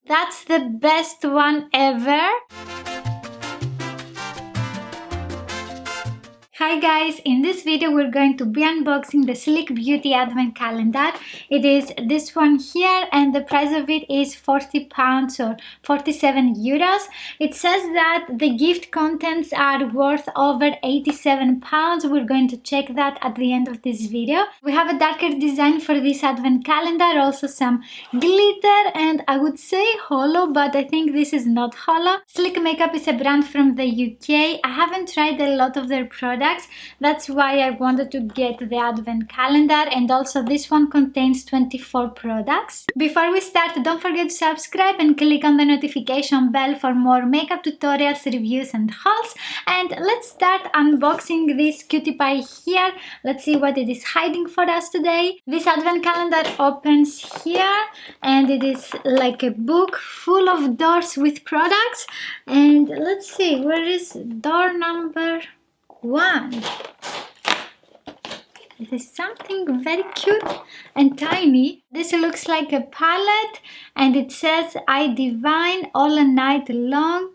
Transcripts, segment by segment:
That's the best one ever. Hi guys, in this video we're going to be unboxing the Sleek Beauty Advent Calendar. It is this one here and the price of it is £40 or 47 euros. It says that the gift contents are worth over £87. We're going to check that at the end of this video. We have a darker design for this Advent Calendar, also some glitter and I would say holo, but I think this is not holo. Sleek Makeup is a brand from the UK. I haven't tried a lot of their products. That's why I wanted to get the Advent Calendar, and also this one contains 24 products. Before we start, don't forget to subscribe and click on the notification bell for more makeup tutorials, reviews and hauls. And let's start unboxing this cutie pie here. Let's see what it is hiding for us today. This Advent Calendar opens here and it is like a book full of doors with products. And let's see, where is door number 1? It is something very cute and tiny. This looks like a palette and it says I Divine All Night Long,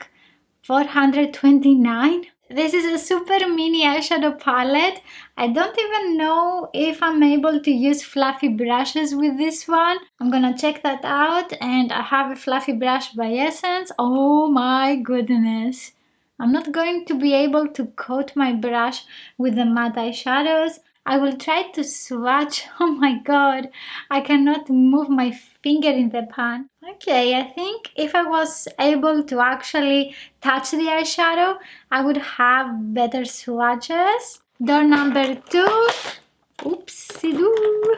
429. This is a super mini eyeshadow palette. I don't even know if I'm able to use fluffy brushes with this one. I'm gonna check that out, and I have a fluffy brush by Essence. Oh my goodness. I'm not going to be able to coat my brush with the matte eyeshadows. I will try to swatch. Oh my god, I cannot move my finger in the pan. Okay, I think if I was able to actually touch the eyeshadow, I would have better swatches. Door number 2. Oopsie-doo.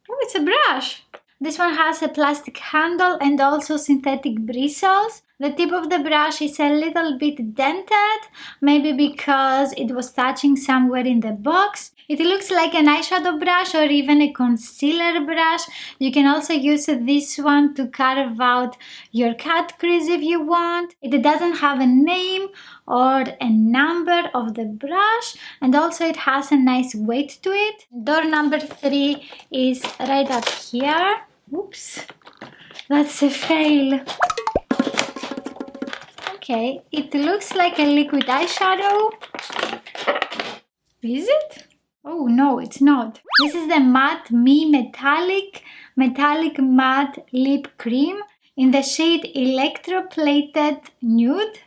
Oh, it's a brush. This one has a plastic handle and also synthetic bristles. The tip of the brush is a little bit dented, maybe because it was touching somewhere in the box. It looks like an eyeshadow brush or even a concealer brush. You can also use this one to carve out your cut crease if you want. It doesn't have a name or a number of the brush, and also it has a nice weight to it. Door number 3 is right up here. Oops, that's a fail. Okay, it looks like a liquid eyeshadow. Is it? Oh no, it's not. This is the Matte Me Metallic Matte Lip Cream in the shade Electroplated Nude.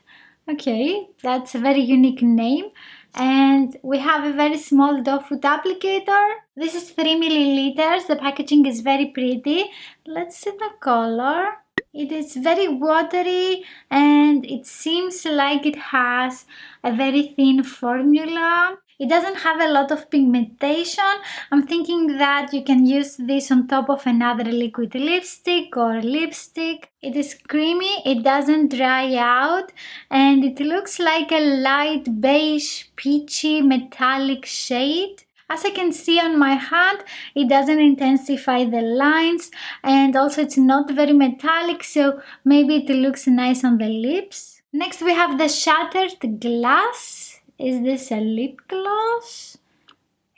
Okay, that's a very unique name. And we have a very small doe foot applicator. This is 3 milliliters. The packaging is very pretty. Let's see the color. It is very watery and it seems like it has a very thin formula. It doesn't have a lot of pigmentation. I'm thinking that you can use this on top of another liquid lipstick or lipstick. It is creamy, it doesn't dry out, and it looks like a light beige, peachy, metallic shade. As I can see on my hand, it doesn't intensify the lines, and also it's not very metallic, so maybe it looks nice on the lips. Next we have the Shattered Glass. Is this a lip gloss?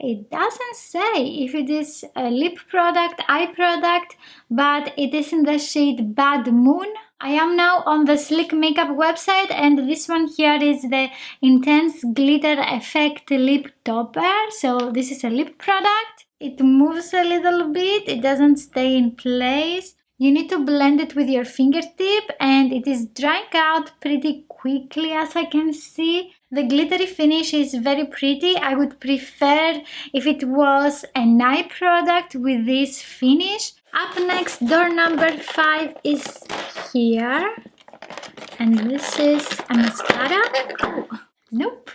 It doesn't say if it is a lip product, eye product, but it is in the shade Bad Moon. I am now on the Sleek Makeup website, and this one here is the Intense Glitter Effect Lip Topper. So this is a lip product. It moves a little bit, it doesn't stay in place. You need to blend it with your fingertip, and it is drying out pretty quickly as I can see. The glittery finish is very pretty. I would prefer if it was an eye product with this finish. Up next, door number 5 is here. And this is a mascara. Oh, nope.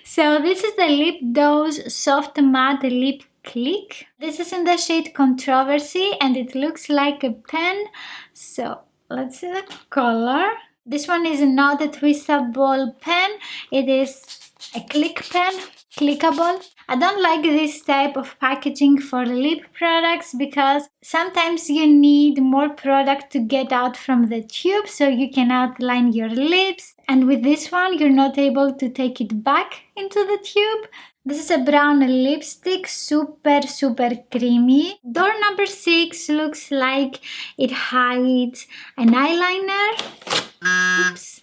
So this is the Lip Dose Soft Matte Lip Click. This is in the shade Controversy and it looks like a pen. So let's see the color. This one is not a twistable pen. It is a click pen, clickable. I don't like this type of packaging for lip products because sometimes you need more product to get out from the tube so you can outline your lips. And with this one, you're not able to take it back into the tube. This is a brown lipstick, super creamy. Door number 6 looks like it hides an eyeliner. Oops.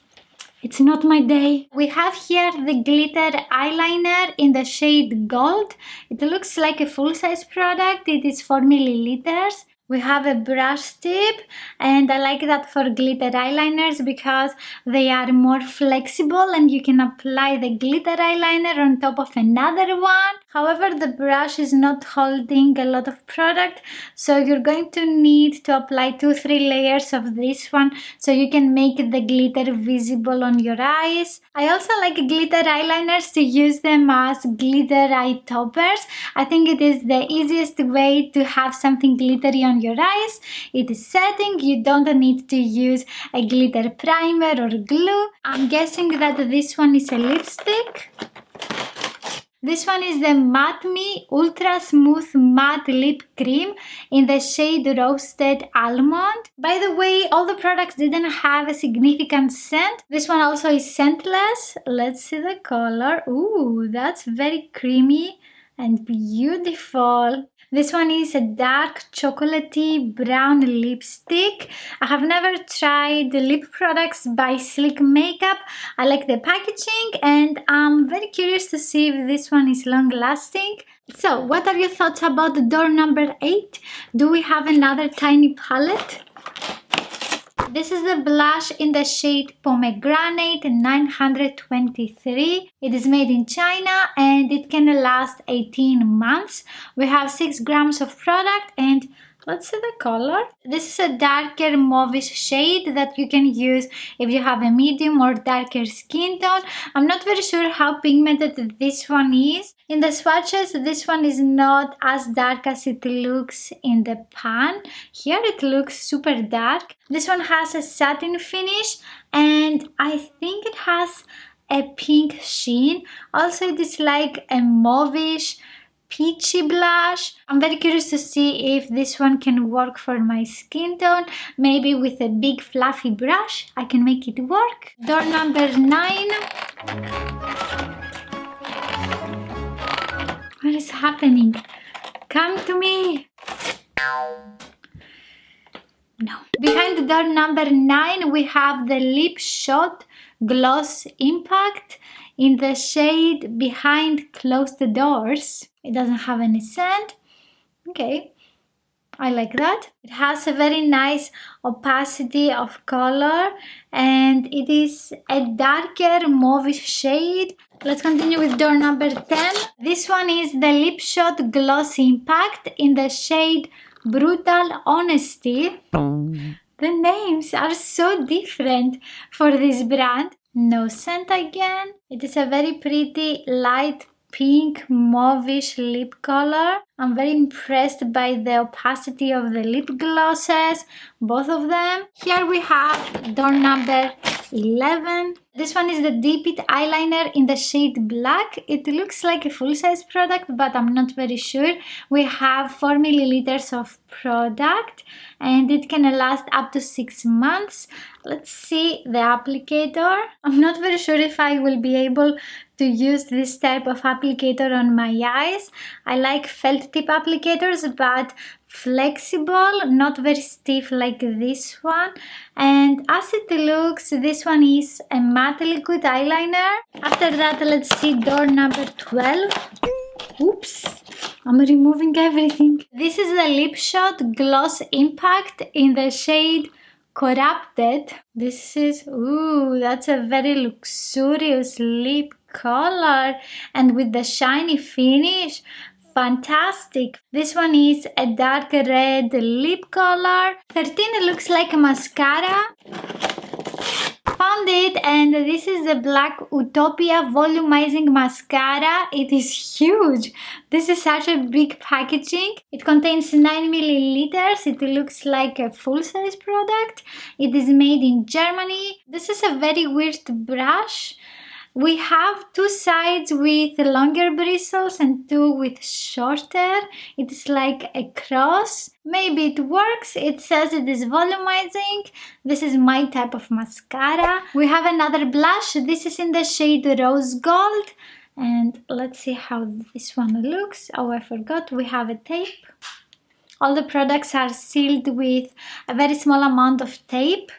It's not my day. We have here the glitter eyeliner in the shade Gold. It looks like a full-size product. It is 4 milliliters. We have a brush tip, and I like that for glitter eyeliners because they are more flexible and you can apply the glitter eyeliner on top of another one. However, the brush is not holding a lot of product, so you're going to need to apply 2-3 layers of this one so you can make the glitter visible on your eyes. I also like glitter eyeliners to use them as glitter eye toppers. I think it is the easiest way to have something glittery on your eyes. It is setting, you don't need to use a glitter primer or glue. I'm guessing that this one is a lipstick. This one is the Matte Me Ultra Smooth Matte Lip Cream in the shade Roasted Almond. By the way, all the products didn't have a significant scent. This one also is scentless. Let's see the color. Ooh, that's very creamy and beautiful. This one is a dark chocolatey brown lipstick. I have never tried the lip products by Sleek Makeup. I like the packaging and I'm very curious to see if this one is long lasting. So, what are your thoughts about the door number 8? Do we have another tiny palette? This is the blush in the shade Pomegranate 923. It is made in China and it can last 18 months. We have 6 grams of product and let's see the color. This is a darker mauvish shade that you can use if you have a medium or darker skin tone. I'm not very sure how pigmented this one is. In the swatches, this one is not as dark as it looks in the pan. Here it looks super dark. This one has a satin finish and I think it has a pink sheen. Also, it is like a mauvish peachy blush. I'm very curious to see if this one can work for my skin tone. Maybe with a big fluffy brush I can make it work. Door number 9. What is happening? Come to me. No. Behind the door number 9 we have the Lip Shot Gloss Impact in the shade Behind Closed Doors. It doesn't have any scent. Okay, I like that. It has a very nice opacity of color and it is a darker mauvish shade. Let's continue with door number 10. This one is the Lip Shot Gloss Impact in the shade Brutal Honesty. The names are so different for this brand. No scent again. It is a very pretty light pink mauvish lip color. I'm very impressed by the opacity of the lip glosses, both of them. Here we have door number 11. This one is the Dip It eyeliner in the shade Black. It looks like a full-size product, but I'm not very sure. We have 4 milliliters of product and it can last up to 6 months. Let's see the applicator. I'm not very sure if I will be able to use this type of applicator on my eyes. I like felt tip applicators, but flexible, not very stiff like this one. And as it looks, this one is a matte liquid eyeliner. After that, let's see door number 12. Oops, I'm removing everything. This is the Lip Shot Gloss Impact in the shade Corrupted. This is, ooh, that's a very luxurious lip color and with the shiny finish. Fantastic. This one is a dark red lip color. 13 looks like a mascara. Found it, and this is the Black Utopia Volumizing Mascara. It is huge. This is such a big packaging. It contains 9 milliliters. It looks like a full-size product. It is made in Germany. This is a very weird brush. We have 2 sides with longer bristles and 2 with shorter. It is like a cross. Maybe it works. It says it is volumizing. This is my type of mascara. We have another blush. This is in the shade Rose Gold. And let's see how this one looks. Oh, I forgot, we have a tape. All the products are sealed with a very small amount of tape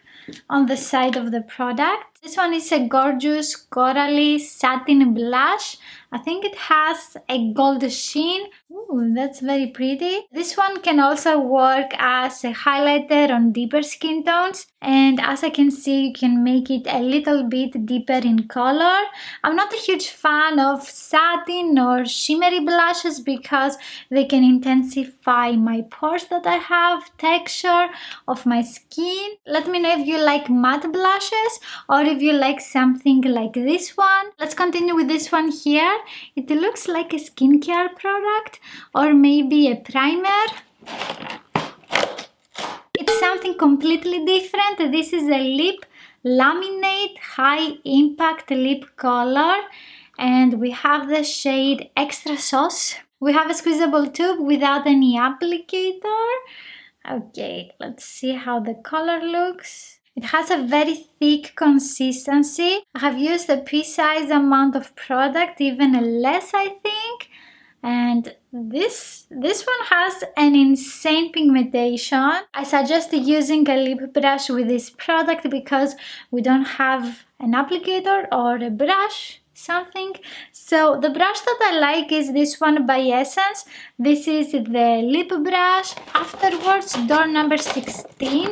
on the side of the product. This one is a gorgeous corally satin blush. I think it has a gold sheen. Ooh, that's very pretty. This one can also work as a highlighter on deeper skin tones. And as I can see, you can make it a little bit deeper in color. I'm not a huge fan of satin or shimmery blushes because they can intensify my pores that I have, texture of my skin. Let me know if you like matte blushes or if you like something like this one. Let's continue with this one here. It looks like a skincare product or maybe a primer. It's something completely different. This is a lip laminate high impact lip color and we have the shade Extra Sauce. We have a squeezable tube without any applicator. Okay, let's see how the color looks. It has a very thick consistency. I have used a pea-sized amount of product, even less I think. And this one has an insane pigmentation. I suggest using a lip brush with this product because we don't have an applicator or a brush, something. So the brush that I like is this one by Essence. This is the lip brush. Afterwards, door number 16.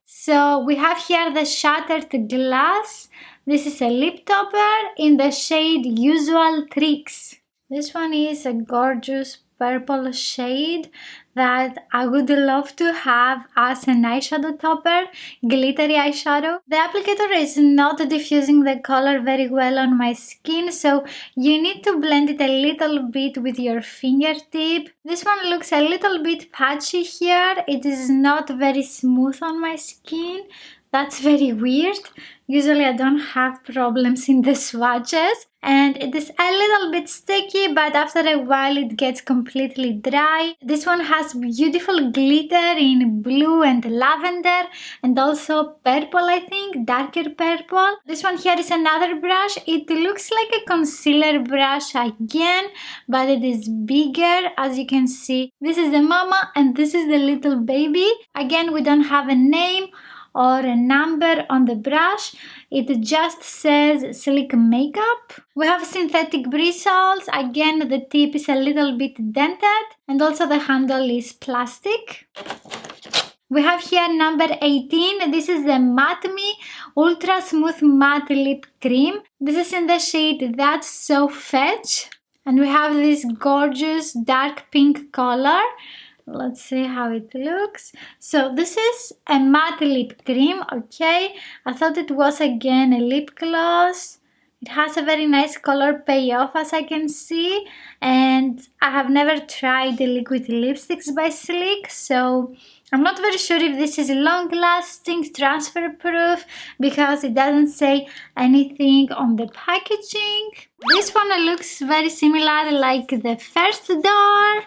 So we have here the Shattered Glass. This is a lip topper in the shade Usual Tricks. This one is a gorgeous purple shade that I would love to have as an eyeshadow topper, glittery eyeshadow. The applicator is not diffusing the color very well on my skin, so you need to blend it a little bit with your fingertip. This one looks a little bit patchy here. It is not very smooth on my skin. That's very weird. Usually I don't have problems in the swatches. And it is a little bit sticky, but after a while it gets completely dry. This one has beautiful glitter in blue and lavender and also purple, I think, darker purple. This one here is another brush. It looks like a concealer brush again, but it is bigger, as you can see. This is the mama and this is the little baby. Again, we don't have a name or a number on the brush. It just says Slick Makeup. We have synthetic bristles. Again, the tip is a little bit dented and also the handle is plastic. We have here number 18. This is the Matte Me Ultra Smooth Matte Lip Cream. This is in the shade That's So Fetch. And we have this gorgeous dark pink color. Let's see how it looks. So this is a matte lip cream, okay? I thought it was again a lip gloss. It has a very nice color payoff, as I can see. And I have never tried the liquid lipsticks by Sleek, so I'm not very sure if this is long-lasting, transfer-proof, because it doesn't say anything on the packaging. This one looks very similar like the first door.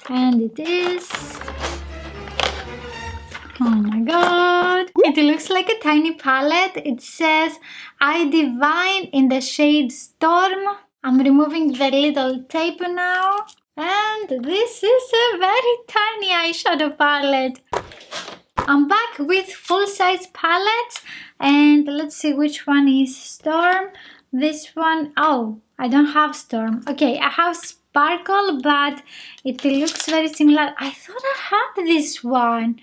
And it is, oh my god, it looks like a tiny palette. It says I Divine in the shade Storm. I'm removing the little tape now. And this is a very tiny eyeshadow palette. I'm back with full-size palettes and let's see which one is Storm. This one, oh, I don't have Storm. Okay, I have Sparkle, but it looks very similar. I thought I had this one.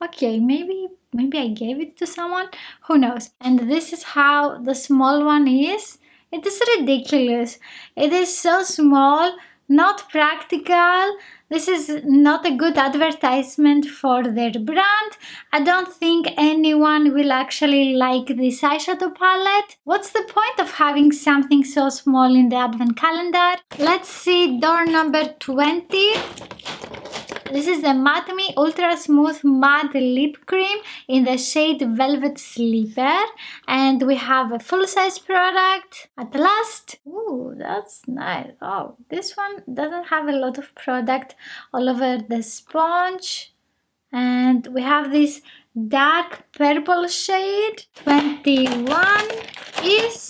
Okay, maybe I gave it to someone. Who knows? And this is how the small one is. It is ridiculous. It is so small, not practical. This is not a good advertisement for their brand. I don't think anyone will actually like this eyeshadow palette. What's the point of having something so small in the advent calendar? Let's see door number 20. This is the Matte Me Ultra Smooth Matte Lip Cream in the shade Velvet Sleeper. And we have a full-size product at last. Ooh, that's nice. Oh, this one doesn't have a lot of product all over the sponge. And we have this dark purple shade. 21 is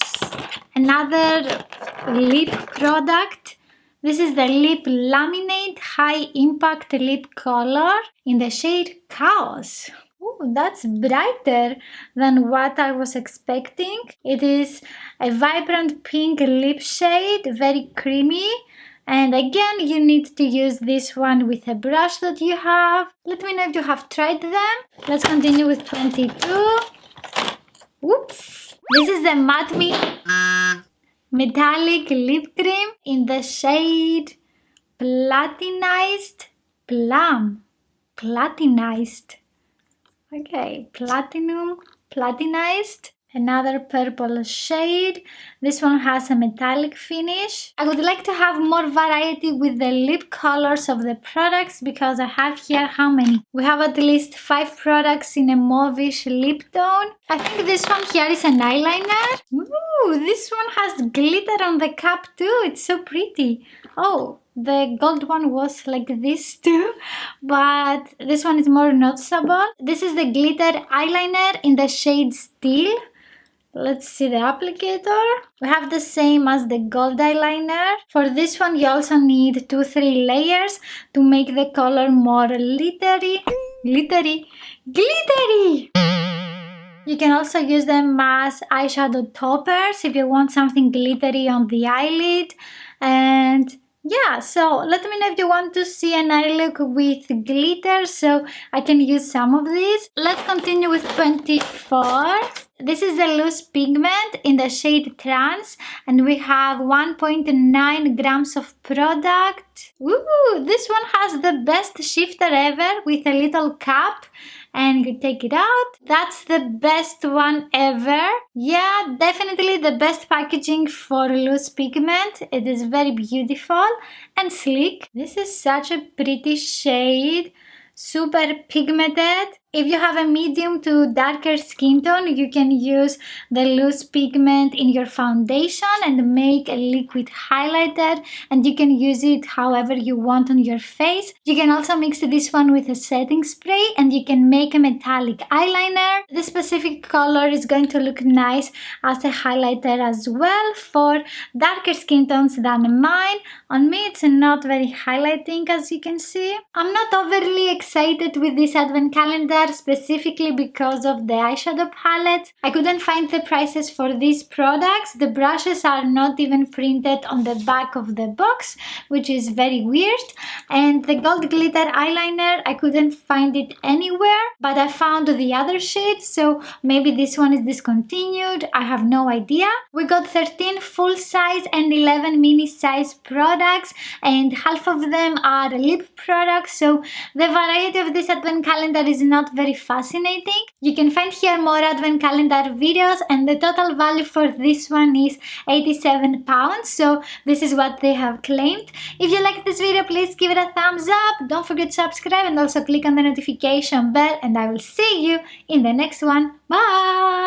another lip product. This is the Lip Laminate High Impact Lip Color in the shade Chaos. Ooh, that's brighter than what I was expecting. It is a vibrant pink lip shade, very creamy. And again, you need to use this one with a brush that you have. Let me know if you have tried them. Let's continue with 22. Oops. This is the Matte Me Metallic Lip Cream in the shade Platinized Plum. Platinized. Okay, Platinum, Platinized. Another purple shade. This one has a metallic finish. I would like to have more variety with the lip colors of the products because I have here how many? We have at least 5 products in a mauvish lip tone. I think this one here is an eyeliner. Ooh, this one has glitter on the cap too. It's so pretty. Oh, the gold one was like this too, but this one is more noticeable. This is the glitter eyeliner in the shade Steel. Let's see the applicator. We have the same as the gold eyeliner. For this one you also need 2-3 layers to make the color more glittery. You can also use them as eyeshadow toppers if you want something glittery on the eyelid. And yeah, so let me know if you want to see an eye look with glitter so I can use some of these. Let's continue with 24. This is the loose pigment in the shade Trans and we have 1.9 grams of product. Ooh, this one has the best shifter ever with a little cap. And you take it out. That's the best one ever. Yeah, definitely the best packaging for loose pigment. It is very beautiful and sleek. This is such a pretty shade. Super pigmented. If you have a medium to darker skin tone, you can use the loose pigment in your foundation and make a liquid highlighter, and you can use it however you want on your face. You can also mix this one with a setting spray and you can make a metallic eyeliner. This specific color is going to look nice as a highlighter as well for darker skin tones than mine. On me it's not very highlighting, as you can see. I'm not overly excited with this advent calendar specifically because of the eyeshadow palette. I couldn't find the prices for these products. The brushes are not even printed on the back of the box, which is very weird. And the gold glitter eyeliner, I couldn't find it anywhere, but I found the other shades, so maybe this one is discontinued. I have no idea. We got 13 full size and 11 mini size products, and half of them are lip products, so the variety of this advent calendar is not very fascinating. You can find here more advent calendar videos, and the total value for this one is £87, so this is what they have claimed. If you like this video, please give it a thumbs up, don't forget to subscribe and also click on the notification bell, and I will see you in the next one. Bye!